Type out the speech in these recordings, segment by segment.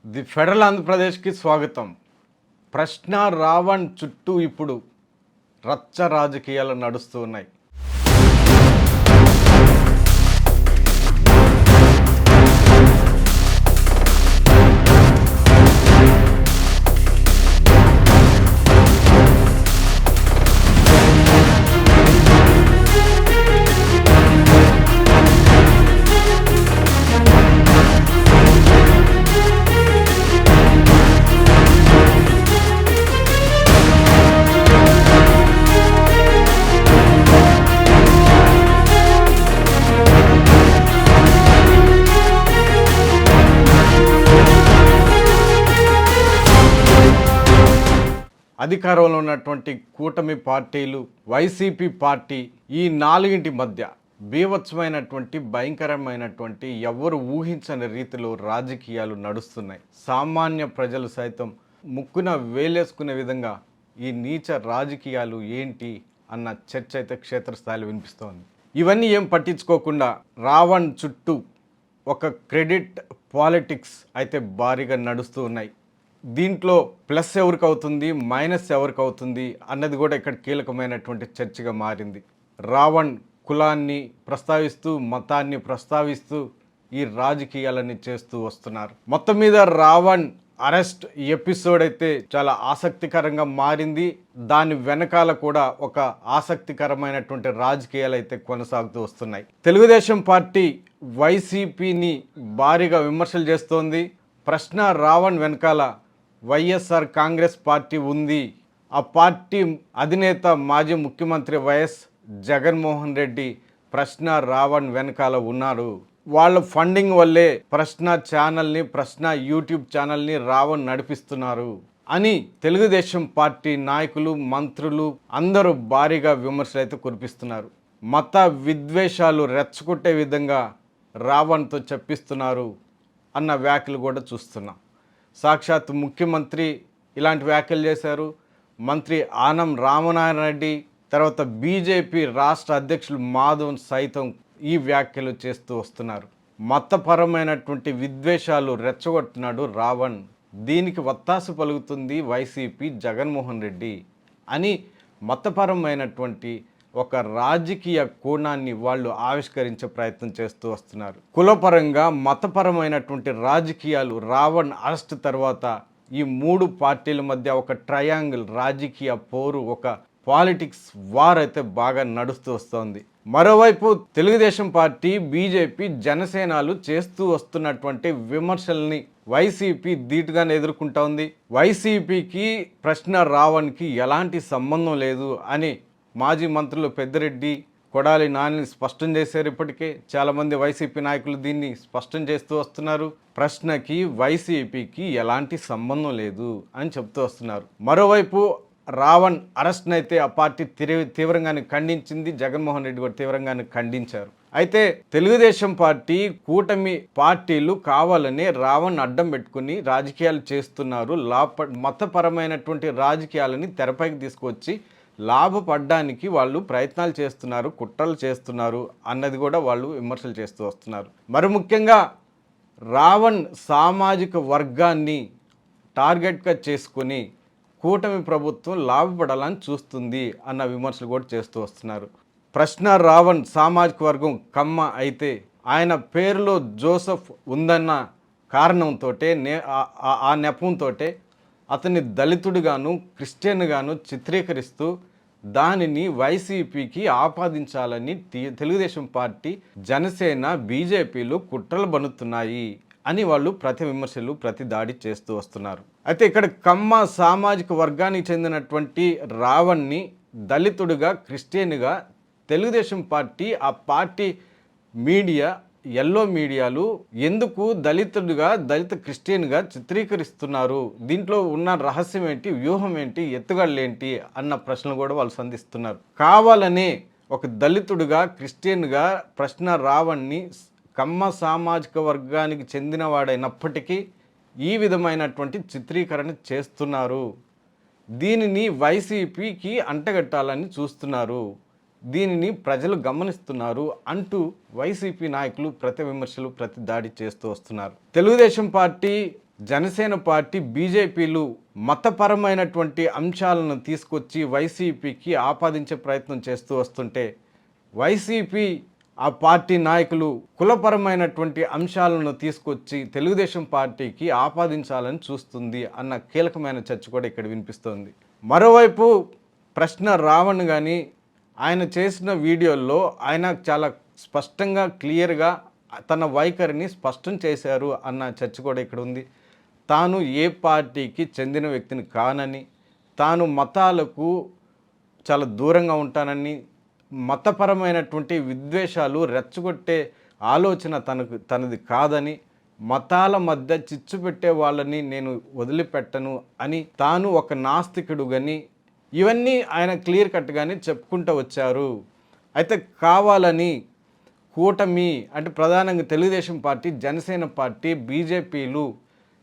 The federal ఆంధ్రప్రదేశ్కి స్వాగతం. ప్రశ్న రావణ్ చుట్టూ ఇప్పుడు రచ్చ రాజకీయాలు నడుస్తూ ఉన్నాయి. అధికారంలో ఉన్నటువంటి కూటమి పార్టీలు, వైసీపీ పార్టీ, ఈ నాలుగింటి మధ్య బీభత్సమైనటువంటి భయంకరమైనటువంటి ఎవరు ఊహించని రీతిలో రాజకీయాలు నడుస్తున్నాయి. సామాన్య ప్రజలు సైతం ముక్కున వేలేసుకునే విధంగా ఈ నీచ రాజకీయాలు ఏంటి అన్న చర్చ అయితే క్షేత్రస్థాయిలో వినిపిస్తోంది. ఇవన్నీ ఏం పట్టించుకోకుండా రావణ్ చుట్టూ ఒక క్రెడిట్ పాలిటిక్స్ అయితే భారీగా నడుస్తూ ఉన్నాయి. దీంట్లో ప్లస్ ఎవరికి అవుతుంది, మైనస్ ఎవరికి అవుతుంది అన్నది కూడా ఇక్కడ కీలకమైనటువంటి చర్చగా మారింది. రావణ్ కులాన్ని ప్రస్తావిస్తూ, మతాన్ని ప్రస్తావిస్తూ ఈ రాజకీయాలన్నీ చేస్తూ వస్తున్నారు. మొత్తం మీద రావణ్ అరెస్ట్ ఎపిసోడ్ అయితే చాలా ఆసక్తికరంగా మారింది. దాని వెనకాల కూడా ఒక ఆసక్తికరమైనటువంటి రాజకీయాలు అయితే కొనసాగుతూ వస్తున్నాయి. తెలుగుదేశం పార్టీ వైసీపీని భారీగా విమర్శలు చేస్తోంది. ప్రశ్న రావణ్ వెనకాల వైఎస్ఆర్ కాంగ్రెస్ పార్టీ ఉంది. ఆ పార్టీ అధినేత మాజీ ముఖ్యమంత్రి వైఎస్ జగన్మోహన్ రెడ్డి ప్రశ్న రావణ్ వెనకాల ఉన్నారు. వాళ్ళ ఫండింగ్ వల్లే ప్రశ్న ఛానల్ని, ప్రశ్న యూట్యూబ్ ఛానల్ని రావణ్ నడిపిస్తున్నారు అని తెలుగుదేశం పార్టీ నాయకులు, మంత్రులు అందరూ భారీగా విమర్శలు అయితే కురిపిస్తున్నారు. మత విద్వేషాలు రెచ్చగొట్టే విధంగా రావణ్తో చెప్పిస్తున్నారు అన్న వ్యాఖ్యలు కూడా చూస్తున్నాం. సాక్షాత్ ముఖ్యమంత్రి ఇలాంటి వ్యాఖ్యలు చేశారు. మంత్రి ఆనం రామనారాయణ రెడ్డి, తర్వాత బీజేపీ రాష్ట్ర అధ్యక్షులు మాధవ్ సైతం ఈ వ్యాఖ్యలు చేస్తూ వస్తున్నారు. మతపరమైనటువంటి విద్వేషాలు రెచ్చగొట్టినాడు రావణ్, దీనికి వత్తాసు పలుకుతుంది వైసీపీ, జగన్మోహన్ రెడ్డి అని మతపరమైనటువంటి ఒక రాజకీయ కోణాన్ని వాళ్ళు ఆవిష్కరించే ప్రయత్నం చేస్తూ వస్తున్నారు. కులపరంగా, మతపరమైనటువంటి రాజకీయాలు రావణ్ అరెస్ట్ తర్వాత ఈ మూడు పార్టీల మధ్య ఒక ట్రయాంగిల్ రాజకీయ పోరు, ఒక పాలిటిక్స్ వార్ అయితే బాగా నడుస్తూ వస్తోంది. మరోవైపు తెలుగుదేశం పార్టీ, బీజేపీ, జనసేనలు చేస్తూ వస్తున్నటువంటి విమర్శల్ని వైసీపీ ధీటుగానే ఎదుర్కొంటా ఉంది. వైసీపీకి ప్రశ్న రావణ్కి ఎలాంటి సంబంధం లేదు అని మాజీ మంత్రులు పెద్దిరెడ్డి, కొడాలి నాని స్పష్టం చేశారు. ఇప్పటికే చాలామంది వైసీపీ నాయకులు దీన్ని స్పష్టం చేస్తూ వస్తున్నారు. ప్రశ్నకి వైసీపీకి ఎలాంటి సంబంధం లేదు అని చెప్తూ వస్తున్నారు. మరోవైపు రావణ్ అరెస్ట్ని అయితే ఆ పార్టీ తీవ్రంగానే ఖండించింది. జగన్మోహన్ రెడ్డి కూడా తీవ్రంగానే ఖండించారు. అయితే తెలుగుదేశం పార్టీ, కూటమి పార్టీలు కావాలని రావణ్ అడ్డం పెట్టుకుని రాజకీయాలు చేస్తున్నారు. మతపరమైనటువంటి రాజకీయాలని తెరపైకి తీసుకొచ్చి లాభపడ్డానికి వాళ్ళు ప్రయత్నాలు చేస్తున్నారు, కుట్రలు చేస్తున్నారు అన్నది కూడా వాళ్ళు విమర్శలు చేస్తూ వస్తున్నారు. మరి ముఖ్యంగా రావణ్ సామాజిక వర్గాన్ని టార్గెట్గా చేసుకుని కూటమి ప్రభుత్వం లాభపడాలని చూస్తుంది అన్న విమర్శలు కూడా చేస్తూ వస్తున్నారు. ప్రశ్న రావణ్ సామాజిక వర్గం కమ్మ అయితే ఆయన పేరులో జోసెఫ్ ఉందన్న కారణంతో, ఆ నెపంతో అతన్ని దళితుడిగాను, క్రిస్టియన్గాను చిత్రీకరిస్తూ దానిని వైసీపీకి ఆపాదించాలని తెలుగుదేశం పార్టీ, జనసేన, బీజేపీలు కుట్రలు బన్నుతున్నాయి అని వాళ్ళు ప్రతి విమర్శలు, ప్రతి దాడి చేస్తూ వస్తున్నారు. అయితే ఇక్కడ కమ్మ సామాజిక వర్గానికి చెందినటువంటి రావణ్ని దళితుడిగా, క్రిస్టియన్గా తెలుగుదేశం పార్టీ, ఆ పార్టీ మీడియా, ఎల్లో మీడియాలు ఎందుకు దళితుడిగా, దళిత క్రిస్టియన్గా చిత్రీకరిస్తున్నారు? దీంట్లో ఉన్న రహస్యం ఏంటి, వ్యూహం ఏంటి, ఎత్తుగడలేంటి అన్న ప్రశ్నలు కూడా వాళ్ళు సంధిస్తున్నారు. కావాలనే ఒక దళితుడిగా, క్రిస్టియన్గా ప్రశ్న రావణ్ని కమ్మ సామాజిక వర్గానికి చెందినవాడైనప్పటికీ ఈ విధమైనటువంటి చిత్రీకరణ చేస్తున్నారు. దీనిని వైసీపీకి అంటగట్టాలని చూస్తున్నారు. దీనిని ప్రజలు గమనిస్తున్నారు అంటూ వైసీపీ నాయకులు ప్రతి విమర్శలు, ప్రతి దాడి చేస్తూ వస్తున్నారు. తెలుగుదేశం పార్టీ, జనసేన పార్టీ బీజేపీలు మతపరమైనటువంటి అంశాలను తీసుకొచ్చి వైసీపీకి ఆపాదించే ప్రయత్నం చేస్తూ వస్తుంటే వైసీపీ ఆ పార్టీ నాయకులు కులపరమైనటువంటి అంశాలను తీసుకొచ్చి తెలుగుదేశం పార్టీకి ఆపాదించాలని చూస్తుంది అన్న కీలకమైన చర్చ కూడా ఇక్కడ వినిపిస్తోంది. మరోవైపు ప్రశ్న రావణ్ కానీ ఆయన చేసిన వీడియోల్లో ఆయన చాలా స్పష్టంగా క్లియర్గా తన వైఖరిని స్పష్టం చేశారు అన్న చర్చ కూడా ఇక్కడ ఉంది. తాను ఏ పార్టీకి చెందిన వ్యక్తిని కానని, తాను మతాలకు చాలా దూరంగా ఉంటానని, మతపరమైనటువంటి విద్వేషాలు రెచ్చగొట్టే ఆలోచన తనది కాదని, మతాల మధ్య చిచ్చు పెట్టే వాళ్ళని నేను వదిలిపెట్టను అని తాను ఒక నాస్తికుడు గని ఇవన్నీ ఆయన క్లియర్ కట్గానే చెప్పుకుంటూ వచ్చారు. అయితే కావాలని కూటమి అంటే ప్రధానంగా తెలుగుదేశం పార్టీ, జనసేన పార్టీ, బీజేపీలు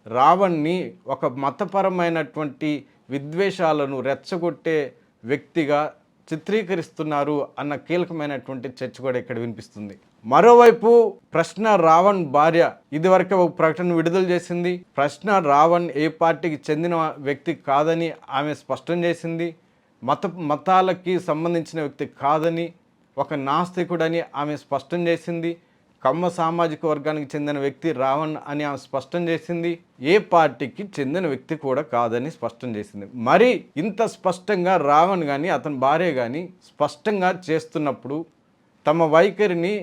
రావణ్ని ఒక మతపరమైనటువంటి విద్వేషాలను రెచ్చగొట్టే వ్యక్తిగా చిత్రీకరిస్తున్నారు అన్న కీలకమైనటువంటి చర్చ కూడా ఇక్కడ వినిపిస్తుంది. మరోవైపు ప్రశ్న రావణ్ భార్య ఇదివరకే ఒక ప్రకటన విడుదల చేసింది. ప్రశ్న రావణ్ ఏ పార్టీకి చెందిన వ్యక్తి కాదని ఆమె స్పష్టం చేసింది. మతాలకి సంబంధించిన వ్యక్తి కాదని, ఒక నాస్తికుడని ఆమె స్పష్టం చేసింది. కమ్మ సామాజిక వర్గానికి చెందిన వ్యక్తి రావణ్ అని ఆమె స్పష్టం చేసింది. ఏ పార్టీకి చెందిన వ్యక్తి కూడా కాదని స్పష్టం చేసింది. మరి ఇంత స్పష్టంగా రావణ్ కానీ అతని భార్య కానీ స్పష్టంగా చేస్తున్నప్పుడు, తమ వైఖరిని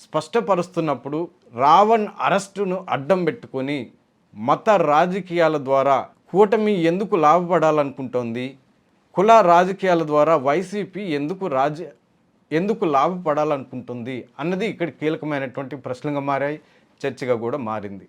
స్పష్టపరుస్తున్నప్పుడు రావణ్ అరెస్టును అడ్డం పెట్టుకొని మత రాజకీయాల ద్వారా కూటమి ఎందుకు లాభపడాలనుకుంటోంది, కుల రాజకీయాల ద్వారా వైసీపీ ఎందుకు లాభపడాలనుకుంటుంది అన్నది ఇక్కడ కీలకమైనటువంటి ప్రశ్నగా మారాయి, చర్చగా కూడా మారింది.